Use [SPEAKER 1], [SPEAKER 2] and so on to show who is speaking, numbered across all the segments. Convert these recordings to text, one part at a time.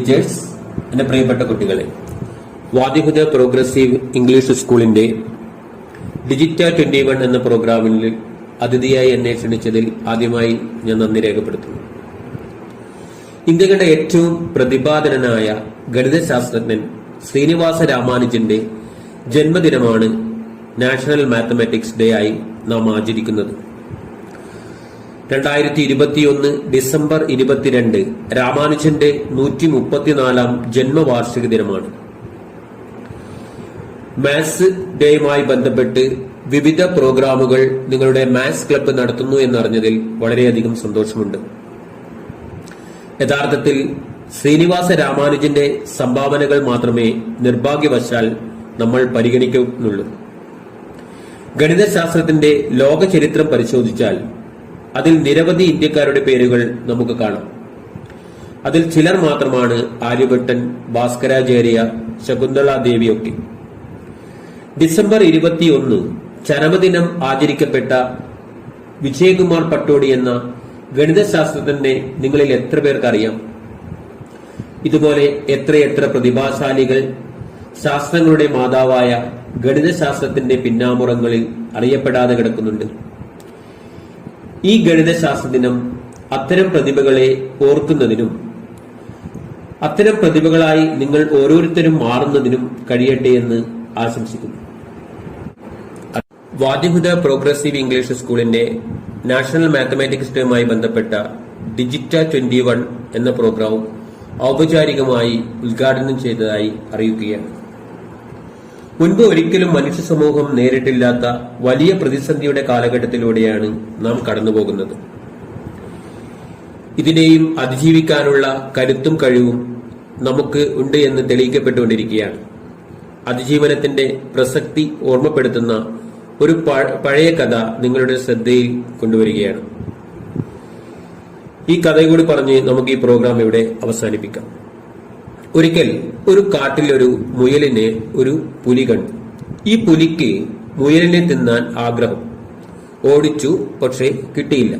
[SPEAKER 1] Teachers, എന്റെ പ്രിയപ്പെട്ട കുട്ടികളെ, വാദിഹുദ പ്രോഗ്രസീവ് ഇംഗ്ലീഷ് സ്കൂളിന്റെ ഡിജിറ്റ 21 എന്ന പ്രോഗ്രാമിൽ അതിഥിയായി എന്നെ ക്ഷണിച്ചതിൽ ആദ്യമായി ഞാൻ നന്ദി രേഖപ്പെടുത്തുന്നു. ഇന്ത്യയുടെ ഏറ്റവും പ്രതിഭാധനനായ ഗണിതശാസ്ത്രജ്ഞൻ ശ്രീനിവാസ രാമാനുജന്റെ ജന്മദിനമാണ് നാഷണൽ മാത്തമാറ്റിക്സ് ഡേ ആയി നാം ആചരിക്കുന്നത്. 2021 ഡിസംബർ 22 രാമാനുജന്റെ 134ാം ജന്മവാർഷിക ദിനമാണ്. മാത്സ് ഡേയുമായി ബന്ധപ്പെട്ട് വിവിധ പ്രോഗ്രാമുകൾ നിങ്ങളുടെ മാത്സ് ക്ലബ്ബ് നടത്തുന്നു എന്നറിഞ്ഞതിൽ വളരെയധികം സന്തോഷമുണ്ട്. യഥാർത്ഥത്തിൽ ശ്രീനിവാസ രാമാനുജന്റെ സംഭാവനകൾ മാത്രമേ നിർഭാഗ്യവശാൽ നമ്മൾ പരിഗണിക്കുന്നുള്ളൂ. ഗണിതശാസ്ത്രത്തിന്റെ ലോക ചരിത്രം പരിശോധിച്ചാൽ അതിൽ നിരവധി ഇന്ത്യക്കാരുടെ പേരുകൾ നമുക്ക് കാണാം. അതിൽ ചിലർ മാത്രമാണ് ആര്യഭട്ടൻ, ഭാസ്കരാചാര്യ, ശകുന്തള ദേവിയൊക്കെ. ഡിസംബർ 21 ചരമദിനം ആചരിക്കപ്പെട്ട വിജയകുമാർ പട്ടോടി എന്ന ഗണിതശാസ്ത്രജ്ഞനെ നിങ്ങളിൽ എത്ര പേർക്ക് അറിയാം? ഇതുപോലെ എത്രയെത്ര പ്രതിഭാശാലികൾ ശാസ്ത്രങ്ങളുടെ മാതാവായ ഗണിതശാസ്ത്രത്തിന്റെ പിന്നാമ്പുറങ്ങളിൽ അറിയപ്പെടാതെ കിടക്കുന്നുണ്ട്. ഈ ഗണിതശാസ്ത്ര ദിനം അത്തരം പ്രതിഭകളെ ഓർക്കുന്നതിനും അത്തരം പ്രതിഭകളായി നിങ്ങൾ ഓരോരുത്തരും മാറുന്നതിനും കഴിയട്ടെ എന്ന് ആശംസിക്കുന്നു. വാദിഹുദ പ്രോഗ്രസീവ് ഇംഗ്ലീഷ് സ്കൂളിന്റെ നാഷണൽ മാത്തമാറ്റിക്സ് ഡേയുമായി ബന്ധപ്പെട്ട ഡിജിറ്റ 21 എന്ന പ്രോഗ്രാം ഔപചാരികമായി ഉദ്ഘാടനം ചെയ്തതായി അറിയിക്കുകയാണ്. മുൻപ് ഒരിക്കലും മനുഷ്യ സമൂഹം നേരിട്ടില്ലാത്ത വലിയ പ്രതിസന്ധിയുടെ കാലഘട്ടത്തിലൂടെയാണ് നാം കടന്നുപോകുന്നത്. ഇതിനെയും അതിജീവിക്കാനുള്ള കരുത്തും കഴിവും നമുക്ക് ഉണ്ട് എന്ന് തെളിയിക്കപ്പെട്ടുകൊണ്ടിരിക്കുകയാണ്. അതിജീവനത്തിന്റെ പ്രസക്തി ഓർമ്മപ്പെടുത്തുന്ന ഒരു പഴയ കഥ നിങ്ങളുടെ ശ്രദ്ധയിൽ കൊണ്ടുവരികയാണ്. ഈ കഥ കൂടി പറഞ്ഞ് നമുക്ക് ഈ പ്രോഗ്രാം ഇവിടെ അവസാനിപ്പിക്കാം. ഒരിക്കൽ ഒരു കാട്ടിൽ ഒരു മുയലിനെ ഒരു പുലി കണ്ടു. ഈ പുലിക്ക് മുയലിനെ തിന്നാൻ ആഗ്രഹം. ഓടിച്ചു, പക്ഷേ കിട്ടിയില്ല.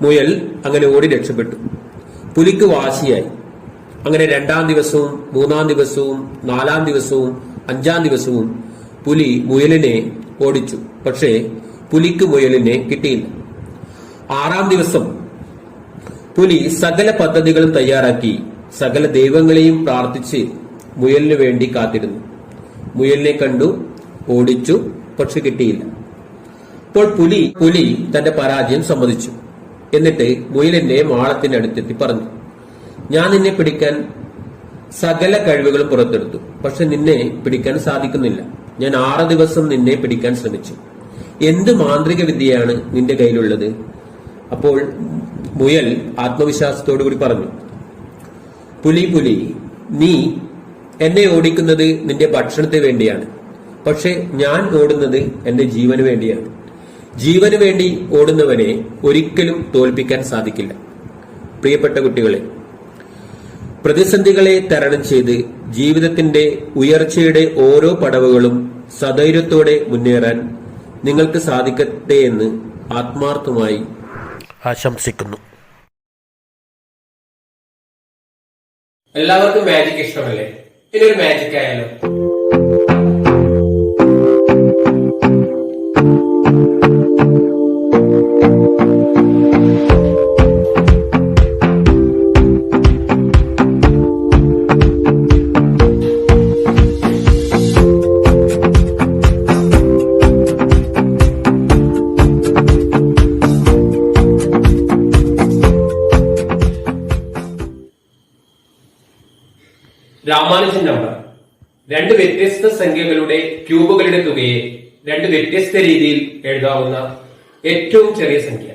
[SPEAKER 1] മുയൽ അങ്ങനെ ഓടി രക്ഷപ്പെട്ടു. പുലിക്ക് വാശിയായി. അങ്ങനെ 2ാം ദിവസവും 3ാം ദിവസവും 4ാം ദിവസവും 5ാം ദിവസവും പുലി മുയലിനെ ഓടിച്ചു, പക്ഷേ പുലിക്ക് മുയലിനെ കിട്ടിയില്ല. 6ാം ദിവസം പുലി സകല പദ്ധതികളും തയ്യാറാക്കി സകല ദൈവങ്ങളെയും പ്രാർത്ഥിച്ച് മുയലിനു വേണ്ടി കാത്തിരുന്നു. മുയലിനെ കണ്ടു, ഓടിച്ചു, പക്ഷെ കിട്ടിയില്ല. അപ്പോൾ പുലി തന്റെ പരാജയം സമ്മതിച്ചു. എന്നിട്ട് മുയലിന്റെ മാളത്തിനടുത്തെത്തി പറഞ്ഞു, ഞാൻ നിന്നെ പിടിക്കാൻ സകല കഴിവുകളും പുറത്തെടുത്തു, പക്ഷെ നിന്നെ പിടിക്കാൻ സാധിക്കുന്നില്ല. ഞാൻ 6 ദിവസം നിന്നെ പിടിക്കാൻ ശ്രമിച്ചു. എന്ത് മാന്ത്രിക വിദ്യയാണ് നിന്റെ കയ്യിലുള്ളത്? അപ്പോൾ മുയൽ ആത്മവിശ്വാസത്തോടു കൂടി പറഞ്ഞു, പുലി, നീ എന്നെ ഓടിക്കുന്നത് നിന്റെ ഭക്ഷണത്തിന് വേണ്ടിയാണ്, പക്ഷെ ഞാൻ ഓടുന്നത് എന്റെ ജീവന് വേണ്ടിയാണ്. ജീവന് വേണ്ടി ഓടുന്നവനെ ഒരിക്കലും തോൽപ്പിക്കാൻ സാധിക്കില്ല. പ്രിയപ്പെട്ട കുട്ടികളെ, പ്രതിസന്ധികളെ തരണം ചെയ്ത് ജീവിതത്തിന്റെ ഉയർച്ചയുടെ ഓരോ പടവുകളും സധൈര്യത്തോടെ മുന്നേറാൻ നിങ്ങൾക്ക് സാധിക്കട്ടെ എന്ന് ആത്മാർത്ഥമായി ആശംസിക്കുന്നു. എല്ലാവർക്കും മാജിക് ഇഷ്ടമല്ലേ? ഇതൊരു മാജിക് ആയാലോ? രാമാനുജൻ നമ്പർ 2 വ്യത്യസ്ത സംഖ്യകളുടെ ക്യൂബുകളുടെ തുകയെ 2 വ്യത്യസ്ത രീതിയിൽ എഴുതാവുന്ന ഏറ്റവും ചെറിയ സംഖ്യ.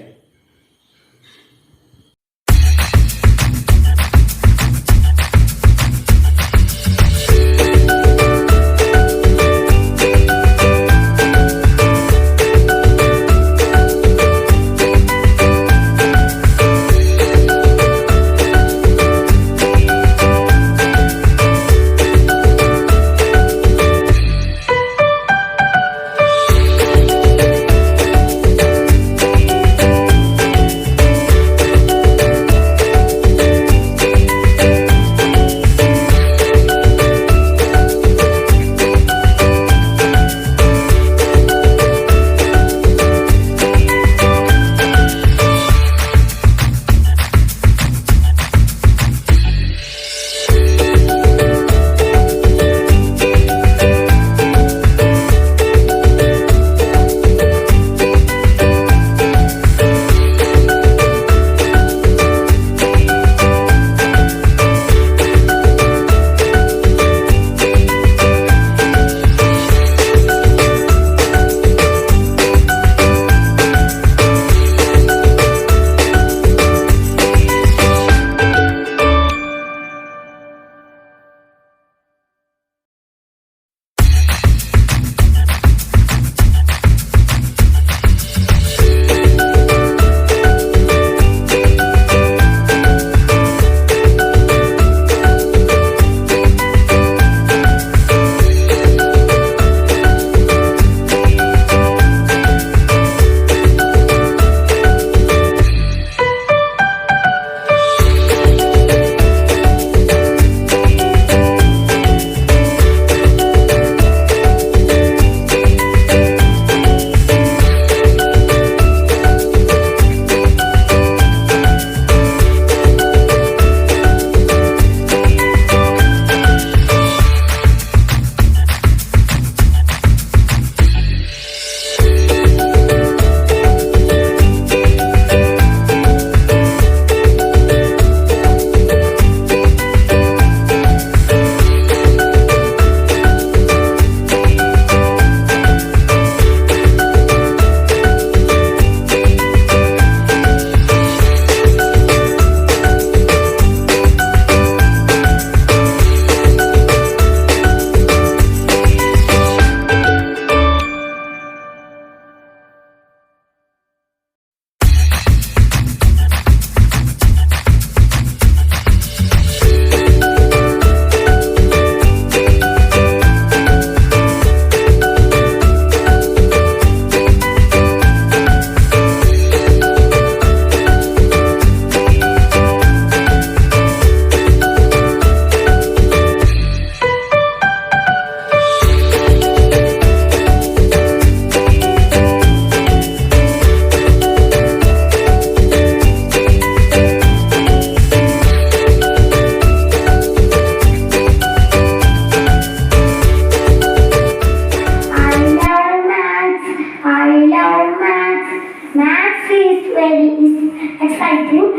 [SPEAKER 2] is exciting.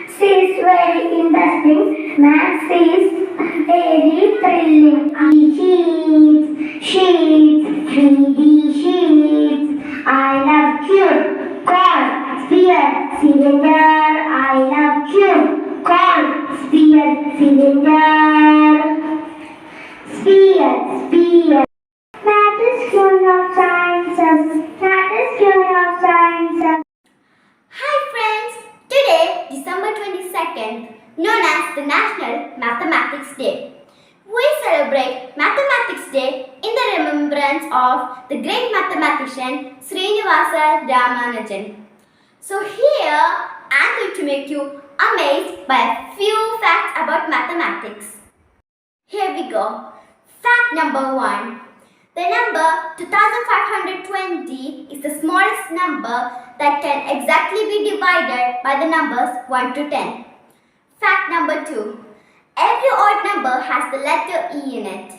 [SPEAKER 2] C is very interesting. Maths is very thrilling. Sheets, 3D sheets. I love cube, cone, sphere, cylinder. I love cube, cone, sphere, cylinder. Sphere. Math is queen of sciences. Math is queen of sciences.
[SPEAKER 3] Hi friends! Today, December 22nd, known as the National Mathematics Day. We celebrate Mathematics Day in the remembrance of the great mathematician Srinivasa Ramanujan. So here, I'm going to make you amazed by a few facts about mathematics. Here we go. Fact number 1. The number 2520 is the smallest number that can exactly be divided by the numbers 1 to 10. Fact number 2. Every odd number has the letter E in it.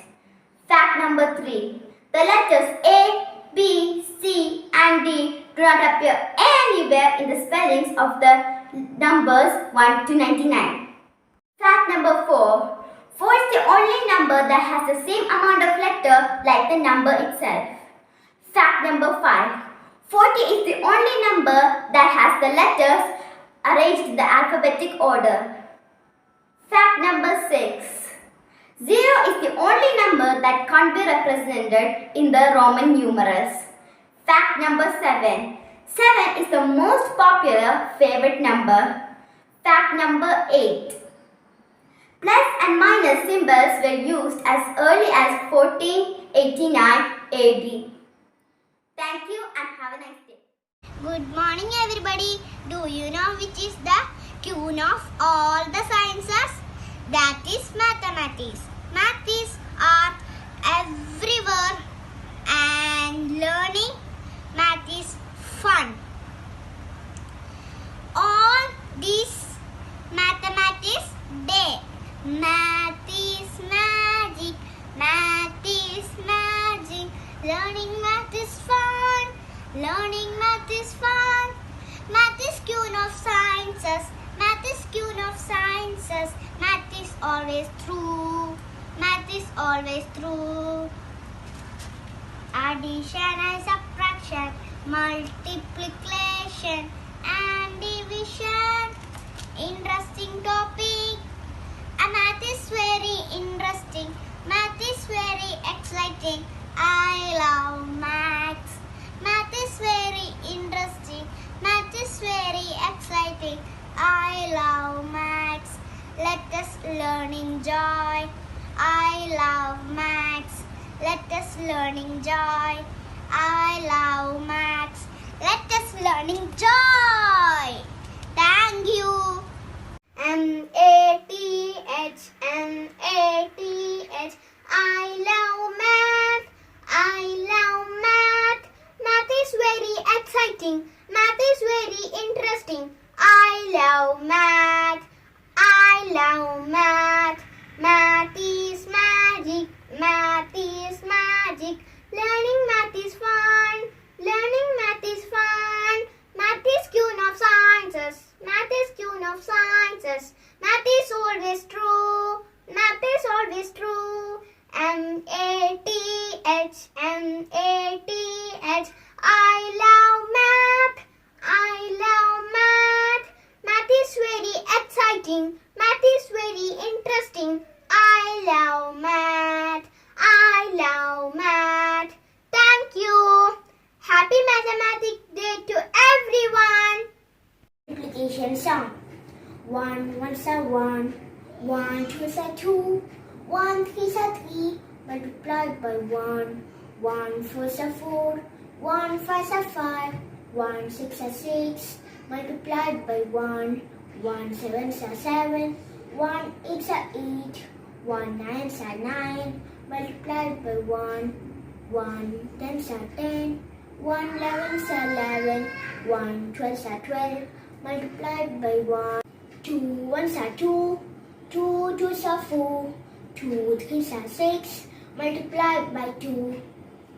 [SPEAKER 3] Fact number 3. The letters A, B, C and D do not appear anywhere in the spellings of the numbers 1 to 99. Fact number 4. 4 is the only number that has the same amount of letter like the number itself. Fact number 5. 40 is the only number that has the letters arranged in the alphabetic order. Fact number 6. 0 is the only number that can't be represented in the Roman numerals. Fact number 7. 7 is the most popular favorite number. Fact number 8. Plus and minus symbols were used as early as 1489 AD. Thank you and have a nice day.
[SPEAKER 4] Good morning everybody. Do you know which is the queen of all the sciences? That is mathematics. Math is art everywhere and learning math is fun. On this mathematics day, math is magic, math is magic. Learning math is fun, learning math is fun. Math is queen of sciences, math is queen of sciences. Math is always true, math is always true. Addition and subtraction, multiplication and division. Interesting topic. Math is very interesting. Math is very exciting. I love maths. Math is very interesting. Math is very exciting. I love maths. Let us learn enjoy. I love maths. Let us learn enjoy. I love maths. Let us learn enjoy. Thank you. M-A-T-H, M-A-T-H. I love math. I love math. Math is very exciting. Math is very interesting. I love math. I love math. Math is magic. Math is magic. Learning math is fun. Learning math is fun. Math is queen of sciences. Math is queen of sciences. Math is always true. Math is always true. M-A-T-H, M-A-T-H. I love math. I love math. Math is very exciting. Math is very interesting. I love math. I love math. Thank you. Happy Mathematics Day to everyone. Multiplication song. 1 ones are 1, 1 twos are 2, 1 threes are 3, multiplied by 1, 1 fours are 4, 1 fives are 5, 1 6 are 6, multiplied by 1, 1 sevens are 7, 1 eights are 8, 1 nines are 9, multiplied by 1, 1 tens are 10, 1 elevens are 11, 1 12s are 12, multiplied by 1. 2 ones are 2, 2 twos are 4, 2 threes are 6, multiplied by 2.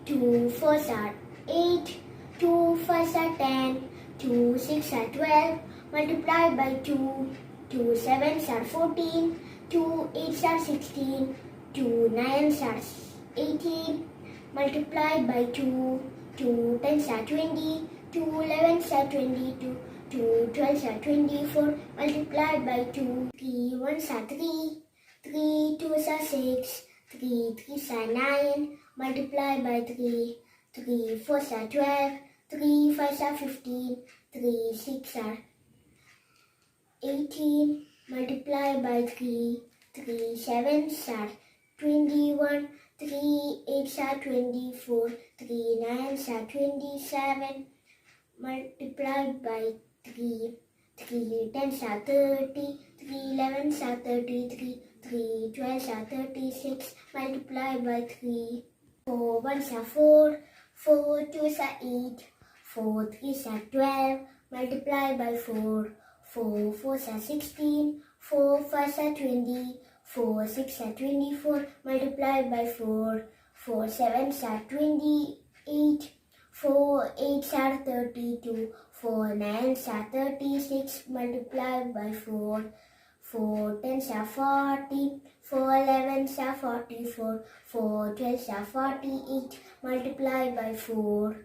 [SPEAKER 4] 2 fours are 8, 2 fives are 10, 2 6 are 12, multiplied by 2. 2 7s are 14, 2 8s are 16, 2 9s are 18, multiplied by 2. 2 10s are 20, 2 11s are 22, 2 12s are 24, multiplied by 2. 3 1s are 3, 3 2s are 6, 3 3s are 9, multiplied by 3. 3 4s are 12, 3 5s are 15, 3 6 are 18, multiplied by 3. 3 7s are 21, 3 8s are 24, 3 9s are 27, multiplied by 3. 3 10s are 30, 3 11s are 33, 3 12s are 36, multiplied by 3. 4 1s are 4, 4 2s are 8, 4 3s are 12, multiplied by 4. 4 4s are 16, 4 5s are 20, 4 6 are 24, multiplied by 4. 4 7s are 28, 4 8s are 32, 4 9s are 36, multiplied by 4. 4 10s are 40, 4 11s are 44, 4 12s are 48, multiplied by 4.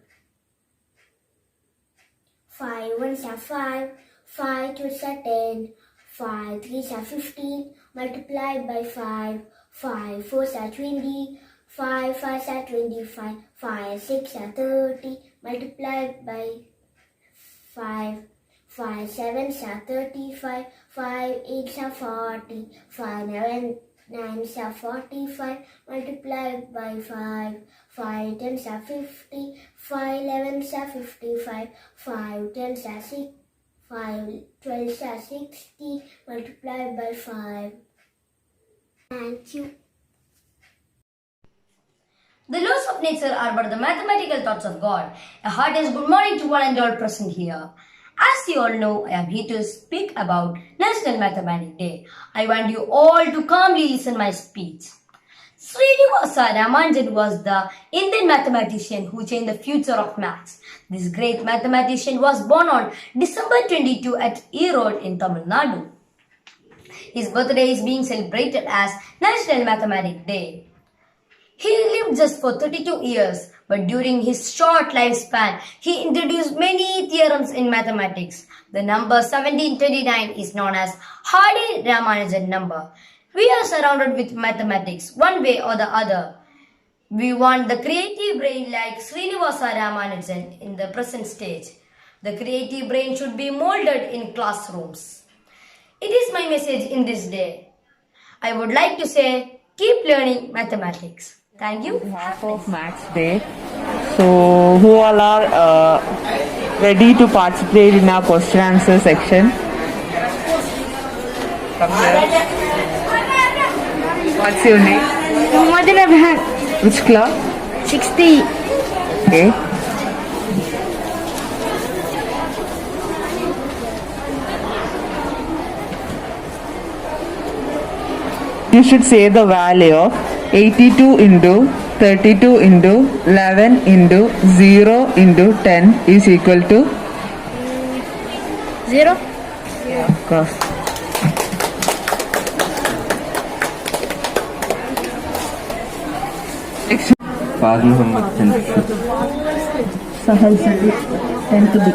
[SPEAKER 4] 5 1s are 5, 5 2s are 10, 5 3s are 15, multiplied by 5. 5 4s are 20, 5 5s are 25, 5 6 are 30, multiplied by 5. 5 7s are 35, 5 8s are 40, 5 9s are 45, multiplied by 5. 5 10s are 50, 5 11s are 55, 5 10s are 6, 5 12s are 60, multiplied by 5. Thank you.
[SPEAKER 5] The laws of nature are but the mathematical thoughts of God. A heartiest good morning to one and all present here. As you all know, I am here to speak about National Mathematics Day. I want you all to calmly listen my speech. Srinivasa Ramanujan was the Indian mathematician who changed the future of maths. This great mathematician was born on December 22 at Erode in Tamil Nadu. His birthday is being celebrated as National Mathematics Day. He lived just for 32 years, but during his short lifespan, he introduced many theorems in mathematics. The number 1729 is known as Hardy-Ramanujan number. We are surrounded with mathematics, one way or the other. We want the creative brain like Srinivasa Ramanujan in the present stage. The creative brain should be molded in classrooms. It is my message in this day. I would like to say, keep learning mathematics. Thank you.
[SPEAKER 6] On behalf of Maths Day, so who all are ready to participate in our question answer section? Come here. What's your name?
[SPEAKER 7] Madhuna Behan.
[SPEAKER 6] Which club?
[SPEAKER 7] 60.
[SPEAKER 6] Okay. You should say the value of 82 into 32 into 11 into 0 into 10 is equal to
[SPEAKER 7] 0.
[SPEAKER 6] Of course.
[SPEAKER 8] Faz Muhammad 10th.
[SPEAKER 7] Sahal Sadiq 10th B.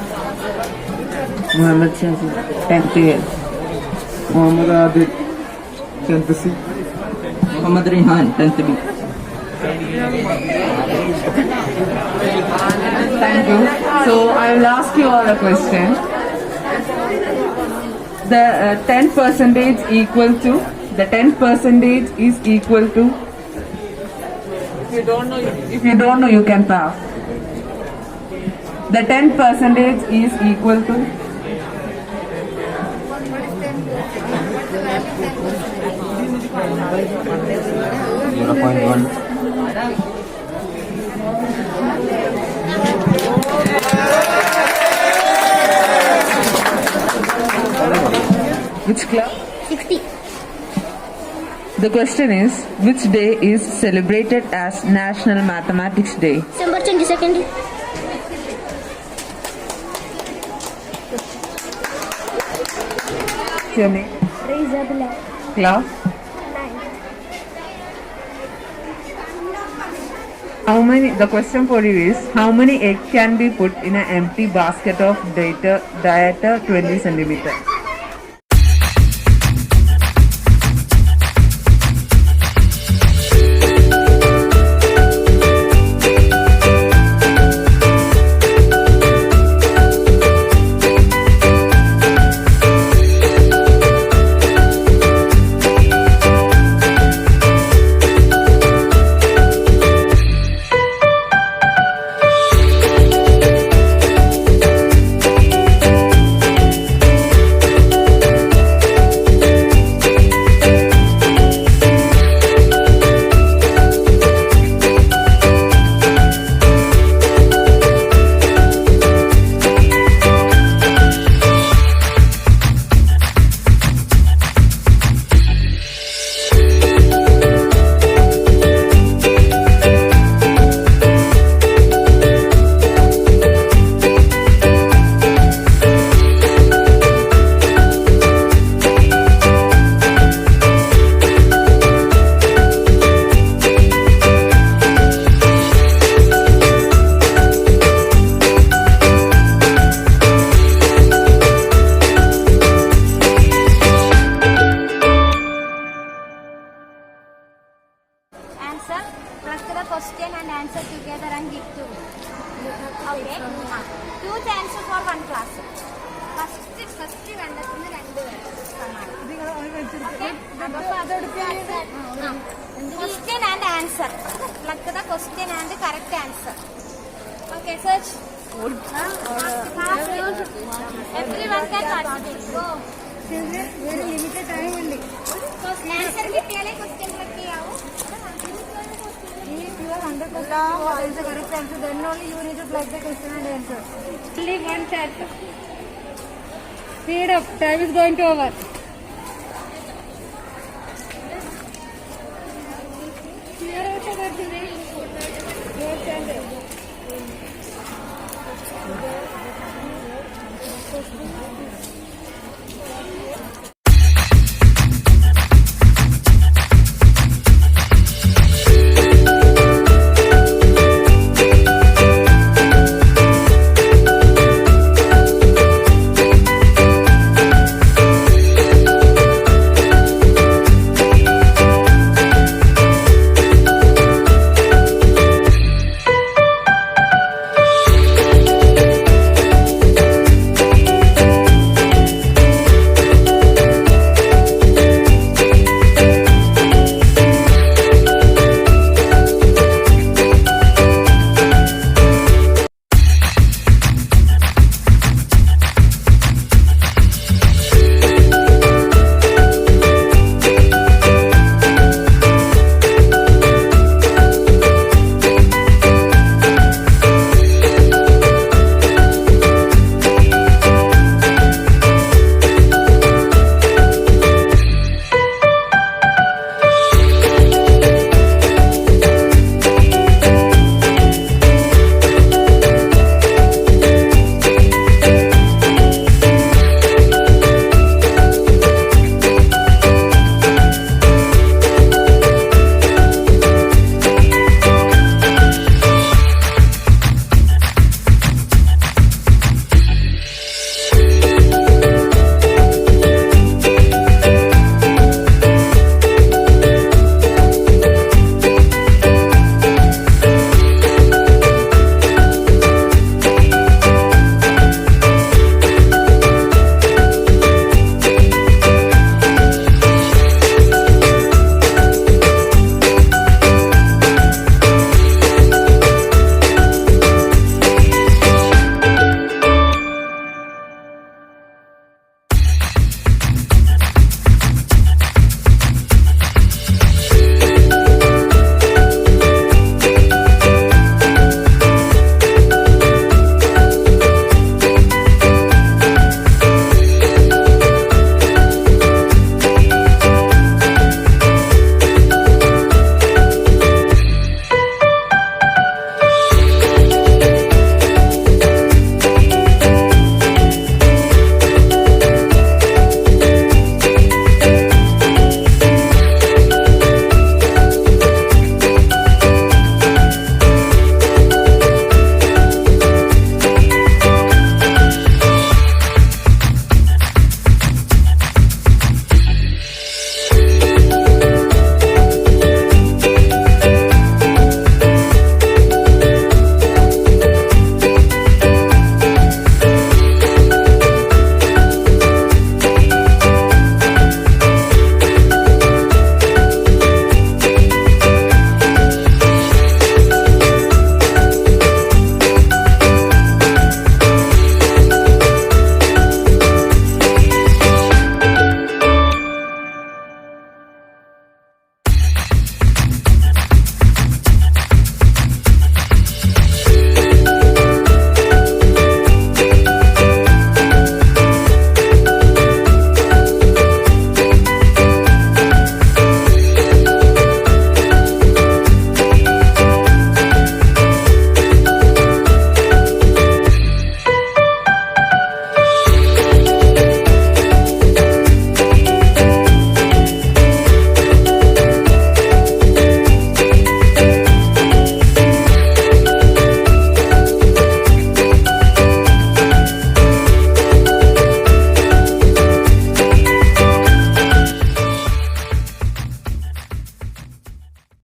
[SPEAKER 8] Muhammad Shazi 10th A. Muhammad Abid 10th C. Muhammad Rehan 10th B.
[SPEAKER 6] Thank you. So I will ask you all a question. The 10% equal to, the 10% is equal to, if you don't know, you can pass. The 10% is equal to
[SPEAKER 8] 0.1.
[SPEAKER 6] which club?
[SPEAKER 7] 60.
[SPEAKER 6] The question is, which day is celebrated as National Mathematics Day?
[SPEAKER 7] December 22nd.
[SPEAKER 6] What's your name?
[SPEAKER 2] Isabella.
[SPEAKER 6] Class? How many? The question for you is, how many eggs can be put in an empty basket of diameter 20 centimeter?
[SPEAKER 4] Answer. Cluster the question and answer together and give two. Okay. Two chances for one class. First വേണ്ടതിന് രണ്ട് question and answer. Select the question and the correct answer. Okay, search. Everyone can participate. Go.
[SPEAKER 7] very limited time only.
[SPEAKER 4] Answer കിട്ടിയാലേ question click ചെയ്യാവൂ.
[SPEAKER 7] If you are 100% sure what is the correct answer, then only you need to plug the question and answer. Only one chapter. Speed up. Time is going to over. Clear out the question.